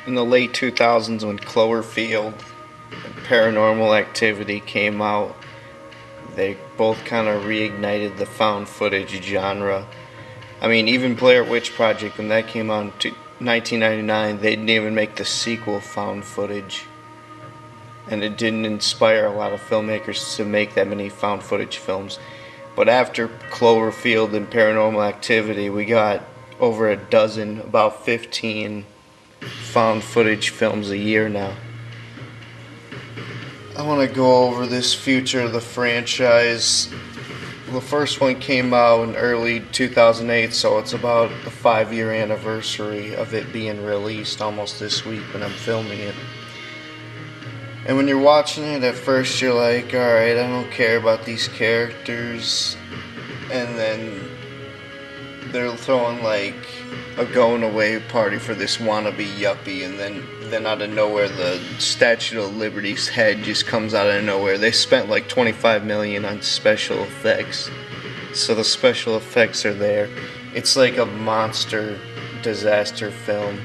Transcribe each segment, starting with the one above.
in the late 2000s when Cloverfield and Paranormal Activity came out, they both kind of reignited the found footage genre. I mean, even Blair Witch Project, when that came out in 1999, they didn't even make the sequel found footage. And it didn't inspire a lot of filmmakers to make that many found footage films. But after Cloverfield and Paranormal Activity, we got over a dozen, about 15 found footage films a year now. I want to go over this future of the franchise. The first one came out in early 2008, so it's about the 5-year anniversary of it being released almost this week when I'm filming it. And when you're watching it, at first you're like, alright, I don't care about these characters. And then they're throwing like a going away party for this wannabe yuppie, and then out of nowhere the Statue of Liberty's head just comes out of nowhere. They spent like $25 million on special effects, so the special effects are there. It's like a monster disaster film,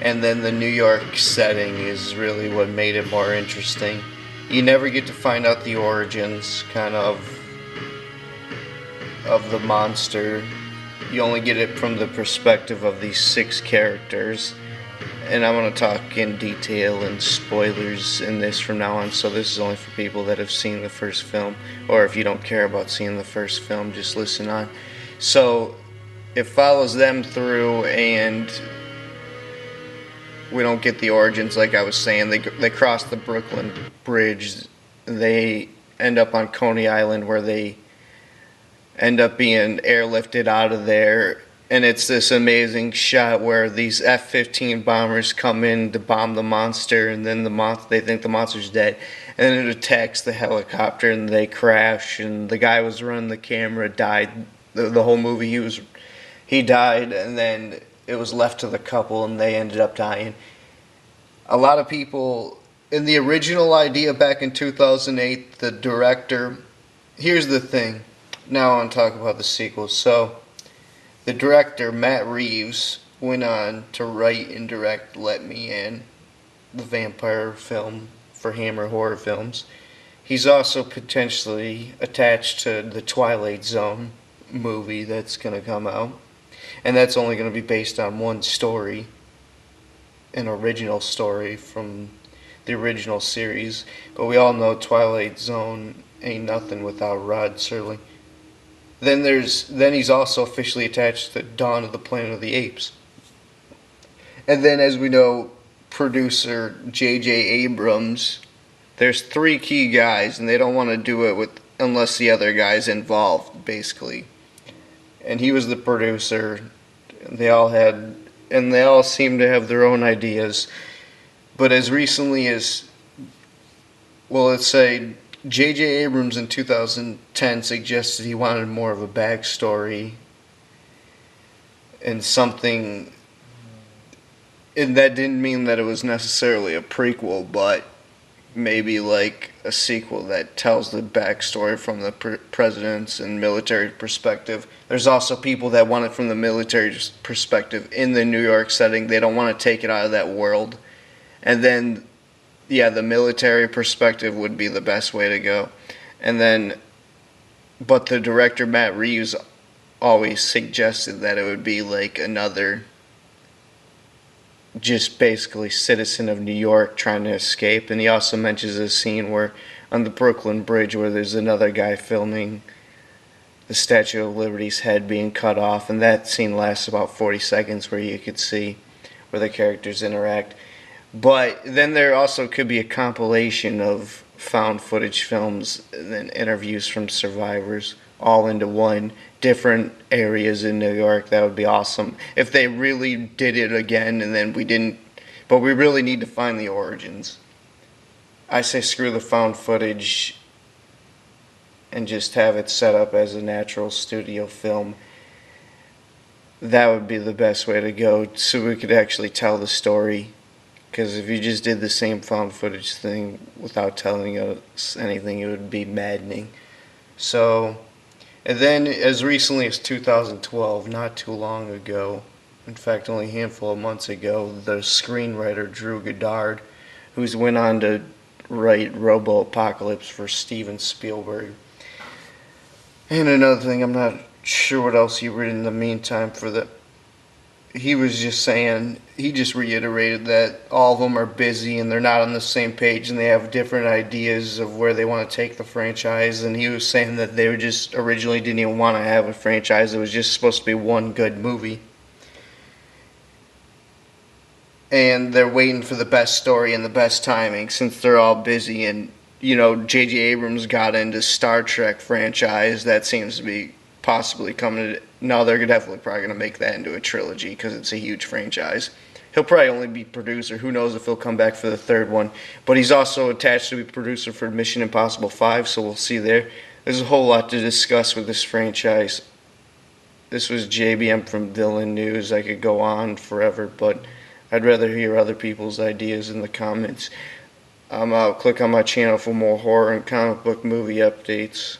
and then the New York setting is really what made it more interesting. You never get to find out the origins kind of the monster. You only get it from the perspective of these 6 characters. And I'm going to talk in detail and spoilers in this from now on, so this is only for people that have seen the first film, or if you don't care about seeing the first film, just listen on. So it follows them through, and we don't get the origins like I was saying. They cross the Brooklyn Bridge. They end up on Coney Island, where they end up being airlifted out of there, and it's this amazing shot where these F-15 bombers come in to bomb the monster, and then they think the monster's dead, and then it attacks the helicopter, and they crash, and the guy who was running the camera died. The whole movie he died, and then it was left to the couple, and they ended up dying. A lot of people, in the original idea back in 2008, the director, here's the thing. Now I want to talk about the sequel. So, the director, Matt Reeves, went on to write and direct Let Me In, the vampire film for Hammer Horror Films. He's also potentially attached to the Twilight Zone movie that's going to come out. And that's only going to be based on one story, an original story from the original series. But we all know Twilight Zone ain't nothing without Rod Serling. Then he's also officially attached to Dawn of the Planet of the Apes. And then, as we know, producer JJ Abrams, there's 3 key guys, and they don't want to do it unless the other guy's involved, basically. And he was the producer. They all seem to have their own ideas. But as recently as, well, let's say JJ Abrams in 2010 suggested he wanted more of a backstory and something, and that didn't mean that it was necessarily a prequel, but maybe like a sequel that tells the backstory from the president's and military perspective. There's also people that want it from the military perspective in the New York setting. They don't want to take it out of that world. And then, yeah, the military perspective would be the best way to go. And then, but the director, Matt Reeves, always suggested that it would be like another, just basically citizen of New York trying to escape. And he also mentions a scene where, on the Brooklyn Bridge, where there's another guy filming the Statue of Liberty's head being cut off. And that scene lasts about 40 seconds, where you could see where the characters interact. But then there also could be a compilation of found footage films and then interviews from survivors all into one, different areas in New York. That would be awesome if they really did it again, and then but we really need to find the origins. I say screw the found footage and just have it set up as a natural studio film. That would be the best way to go, so we could actually tell the story. Because if you just did the same found footage thing without telling us anything, it would be maddening. So, and then as recently as 2012, not too long ago, in fact, only a handful of months ago, the screenwriter Drew Goddard, who's went on to write Robo Apocalypse for Steven Spielberg. And another thing, I'm not sure what else he read in the meantime for the. He was just saying, he just reiterated that all of them are busy and they're not on the same page and they have different ideas of where they want to take the franchise. And he was saying that they were just originally didn't even want to have a franchise. It was just supposed to be one good movie. And they're waiting for the best story and the best timing since they're all busy. And, you know, JJ Abrams got into Star Trek franchise. That seems to be possibly coming to. No, they're definitely probably going to make that into a trilogy because it's a huge franchise. He'll probably only be producer. Who knows if he'll come back for the third one. But he's also attached to be producer for Mission Impossible 5, so we'll see there. There's a whole lot to discuss with this franchise. This was JBM from VillainNews. I could go on forever, but I'd rather hear other people's ideas in the comments. Click on my channel for more horror and comic book movie updates.